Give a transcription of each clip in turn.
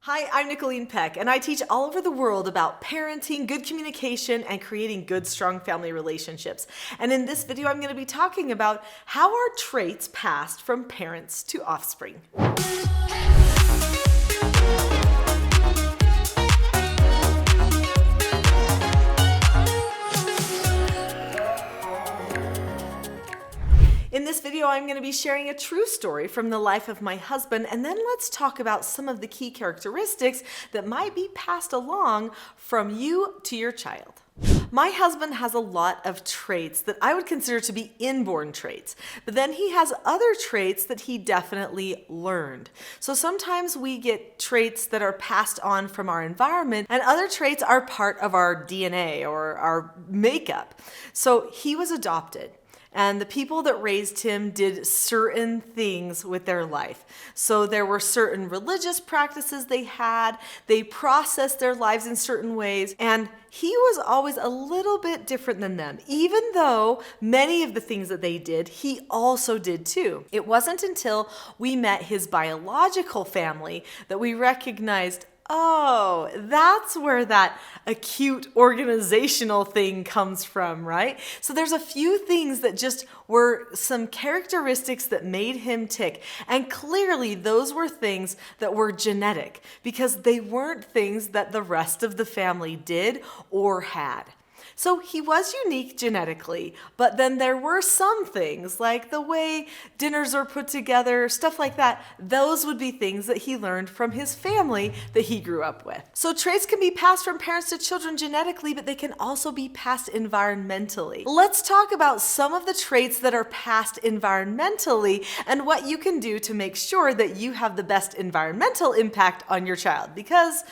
Hi, I'm Nicholeen Peck, and I teach all over the world about parenting, good communication, and creating good, strong family relationships. And in this video, I'm going to be talking about how are traits passed from parents to offspring. In this video, I'm going to be sharing a true story from the life of my husband, and then let's talk about some of the key characteristics that might be passed along from you to your child. My husband has a lot of traits that I would consider to be inborn traits, but then he has other traits that he definitely learned. So sometimes we get traits that are passed on from our environment, and other traits are part of our DNA or our makeup. So he was adopted. And the people that raised him did certain things with their life. So there were certain religious practices they had. They processed their lives in certain ways. And he was always a little bit different than them. Even though many of the things that they did, he also did too. It wasn't until we met his biological family that we recognized, oh, that's where that acute organizational thing comes from, right? So there's a few things that just were some characteristics that made him tick. And clearly those were things that were genetic because they weren't things that the rest of the family did or had. So he was unique genetically, but then there were some things like the way dinners are put together, stuff like that. Those would be things that he learned from his family that he grew up with. So traits can be passed from parents to children genetically, but they can also be passed environmentally. Let's talk about some of the traits that are passed environmentally and what you can do to make sure that you have the best environmental impact on your child. Because,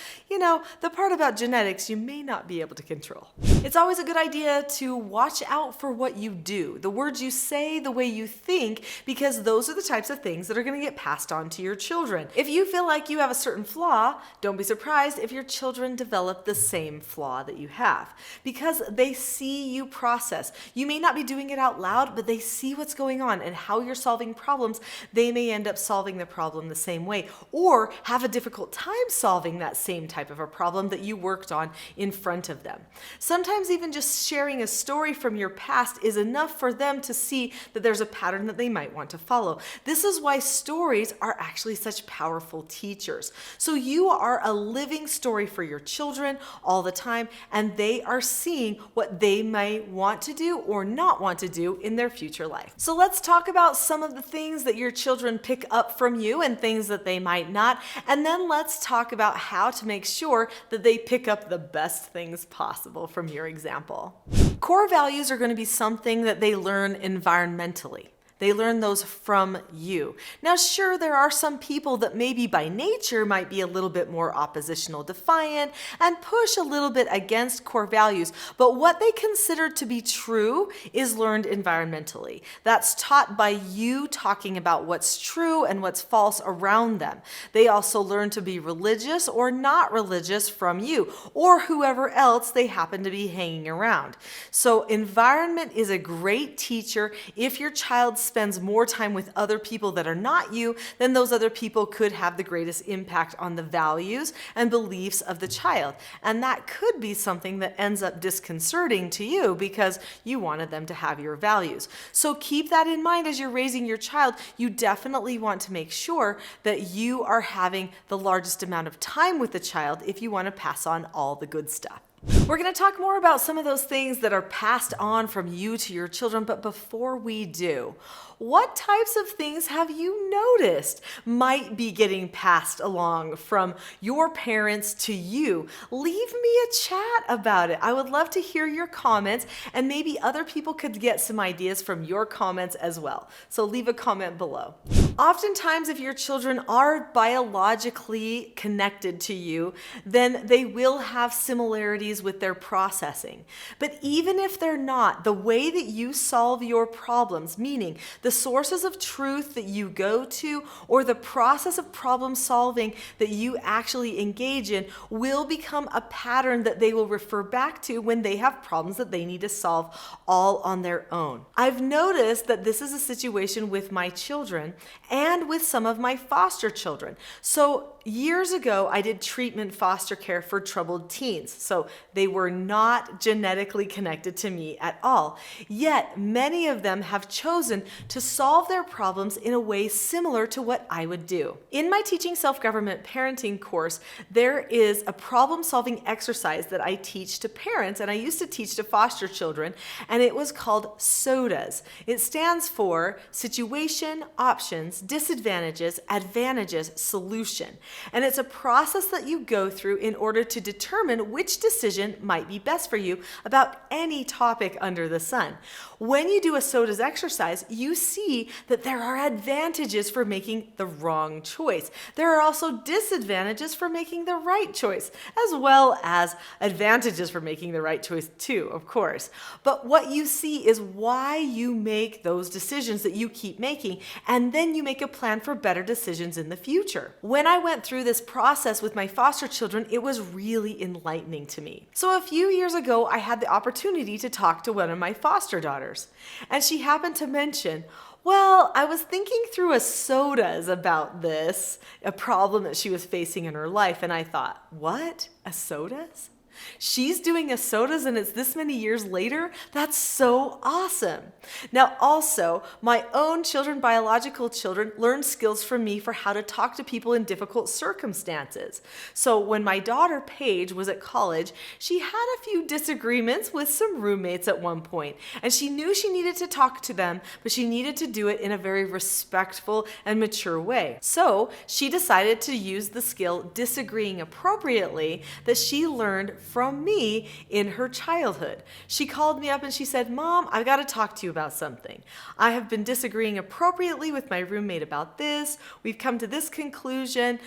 the part about genetics you may not be able to control. It's always a good idea to watch out for what you do, the words you say, the way you think, because those are the types of things that are going to get passed on to your children. If you feel like you have a certain flaw, don't be surprised if your children develop the same flaw that you have, because they see you process. You may not be doing it out loud, but they see what's going on and how you're solving problems. They may end up solving the problem the same way or have a difficult time solving that same type of a problem that you worked on in front of them. Sometimes even just sharing a story from your past is enough for them to see that there's a pattern that they might want to follow. This is why stories are actually such powerful teachers. So you are a living story for your children all the time, and they are seeing what they may want to do or not want to do in their future life. So let's talk about some of the things that your children pick up from you and things that they might not, and then let's talk about how to make sure that they pick up the best things possible from your example. Core values are going to be something that they learn environmentally. They learn those from you. Now, sure, there are some people that maybe by nature might be a little bit more oppositional, defiant, and push a little bit against core values. But what they consider to be true is learned environmentally. That's taught by you talking about what's true and what's false around them. They also learn to be religious or not religious from you or whoever else they happen to be hanging around. So environment is a great teacher. If your child spends more time with other people that are not you, then those other people could have the greatest impact on the values and beliefs of the child. And that could be something that ends up disconcerting to you because you wanted them to have your values. So keep that in mind as you're raising your child. You definitely want to make sure that you are having the largest amount of time with the child if you want to pass on all the good stuff. We're going to talk more about some of those things that are passed on from you to your children, but before we do, what types of things have you noticed might be getting passed along from your parents to you? Leave me a chat about it. I would love to hear your comments, and maybe other people could get some ideas from your comments as well. So leave a comment below. Oftentimes, if your children are biologically connected to you, then they will have similarities with their processing. But even if they're not, the way that you solve your problems, meaning the sources of truth that you go to or the process of problem solving that you actually engage in, will become a pattern that they will refer back to when they have problems that they need to solve all on their own. I've noticed that this is a situation with my children, and with some of my foster children. So years ago, I did treatment foster care for troubled teens. So they were not genetically connected to me at all. Yet many of them have chosen to solve their problems in a way similar to what I would do. In my Teaching Self-Government Parenting course, there is a problem-solving exercise that I teach to parents, and I used to teach to foster children, and it was called SODAs. It stands for Situation, Options, Disadvantages, Advantages, Solution. And it's a process that you go through in order to determine which decision might be best for you about any topic under the sun. When you do a SODAs exercise, you see that there are advantages for making the wrong choice. There are also disadvantages for making the right choice, as well as advantages for making the right choice too, of course. But what you see is why you make those decisions that you keep making, and then you make a plan for better decisions in the future. When I went through this process with my foster children, it was really enlightening to me. So a few years ago, I had the opportunity to talk to one of my foster daughters, and she happened to mention, well, I was thinking through a SODAs about this, a problem that she was facing in her life, and I thought, what? A SODAs? She's doing a SODAs and it's this many years later? That's so awesome. Now also, my own children, biological children, learned skills from me for how to talk to people in difficult circumstances. So when my daughter Paige was at college, she had a few disagreements with some roommates at one point, and she knew she needed to talk to them, but she needed to do it in a very respectful and mature way. So she decided to use the skill disagreeing appropriately that she learned from me in her childhood. She called me up and she said, Mom, I've got to talk to you about something. I have been disagreeing appropriately with my roommate about this. We've come to this conclusion,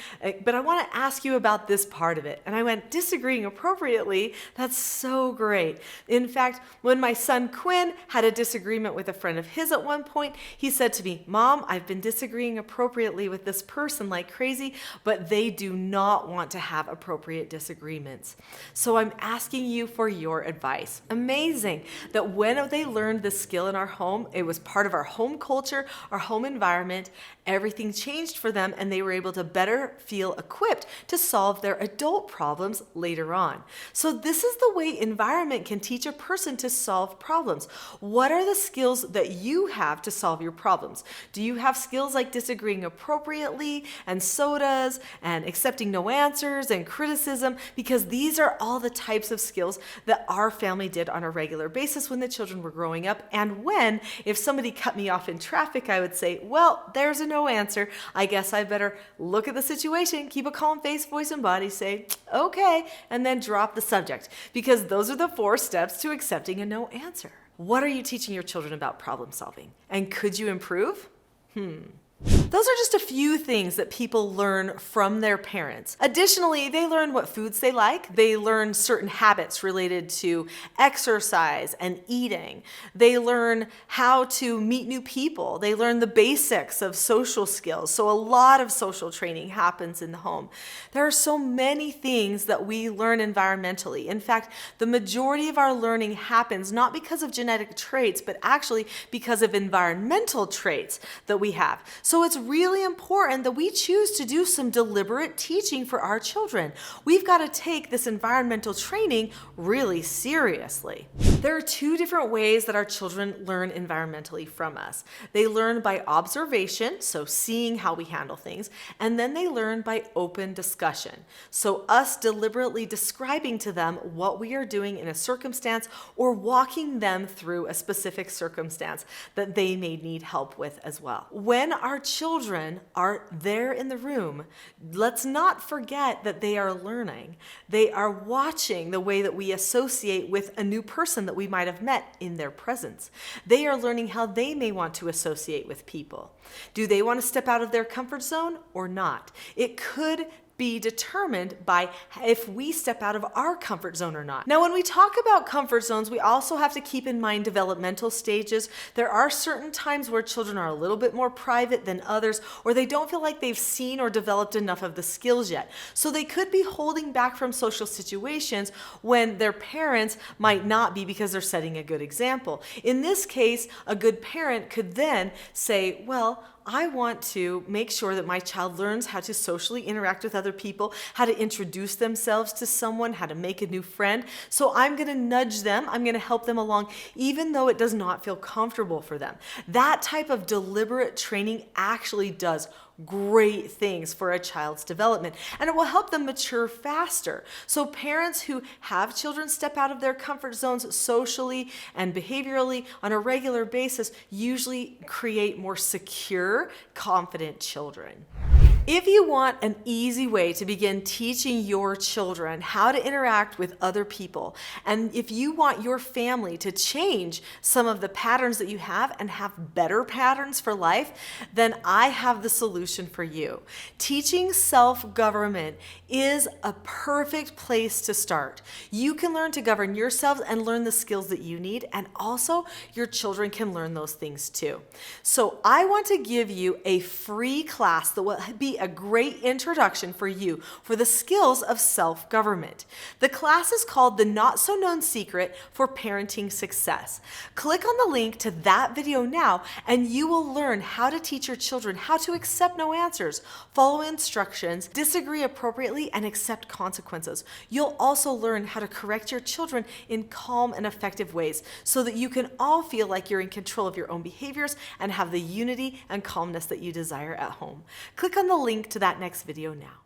but I want to ask you about this part of it. And I went, disagreeing appropriately? That's so great. In fact, when my son Quinn had a disagreement with a friend of his at one point, he said to me, Mom, I've been disagreeing appropriately with this person like crazy, but they do not want to have appropriate disagreements. So I'm asking you for your advice. Amazing that when they learned this skill in our home, it was part of our home culture, our home environment, everything changed for them and they were able to better feel equipped to solve their adult problems later on. So this is the way environment can teach a person to solve problems. What are the skills that you have to solve your problems? Do you have skills like disagreeing appropriately and SODAs and accepting no answers and criticism? Because these are all the types of skills that our family did on a regular basis when the children were growing up. And when, if somebody cut me off in traffic, I would say, well, there's a no answer. I guess I better look at the situation, keep a calm face, voice, and body, say, okay, and then drop the subject. Because those are the 4 steps to accepting a no answer. What are you teaching your children about problem solving? And could you improve? Those are just a few things that people learn from their parents. Additionally, they learn what foods they like. They learn certain habits related to exercise and eating. They learn how to meet new people. They learn the basics of social skills. So a lot of social training happens in the home. There are so many things that we learn environmentally. In fact, the majority of our learning happens not because of genetic traits, but actually because of environmental traits that we have. So it's really important that we choose to do some deliberate teaching for our children. We've got to take this environmental training really seriously. There are 2 different ways that our children learn environmentally from us. They learn by observation, so seeing how we handle things, and then they learn by open discussion. So us deliberately describing to them what we are doing in a circumstance or walking them through a specific circumstance that they may need help with as well. When our children are there in the room, let's not forget that they are learning. They are watching the way that we associate with a new person that we might have met in their presence. They are learning how they may want to associate with people. Do they want to step out of their comfort zone or not? It could be determined by if we step out of our comfort zone or not. Now, when we talk about comfort zones, we also have to keep in mind developmental stages. There are certain times where children are a little bit more private than others, or they don't feel like they've seen or developed enough of the skills yet. So they could be holding back from social situations when their parents might not be because they're setting a good example. In this case, a good parent could then say, well, I want to make sure that my child learns how to socially interact with other people, how to introduce themselves to someone, how to make a new friend. So I'm going to nudge them. I'm going to help them along, even though it does not feel comfortable for them. That type of deliberate training actually does great things for a child's development, and it will help them mature faster. So parents who have children step out of their comfort zones socially and behaviorally on a regular basis usually create more secure, confident children. If you want an easy way to begin teaching your children how to interact with other people, and if you want your family to change some of the patterns that you have and have better patterns for life, then I have the solution for you. Teaching self-government is a perfect place to start. You can learn to govern yourselves and learn the skills that you need, and also your children can learn those things too. So I want to give you a free class that will be a great introduction for you for the skills of self-government. The class is called The Not So Known Secret for Parenting Success. Click on the link to that video now and you will learn how to teach your children how to accept no answers, follow instructions, disagree appropriately, and accept consequences. You'll also learn how to correct your children in calm and effective ways so that you can all feel like you're in control of your own behaviors and have the unity and calmness that you desire at home. Click on the link to that next video now.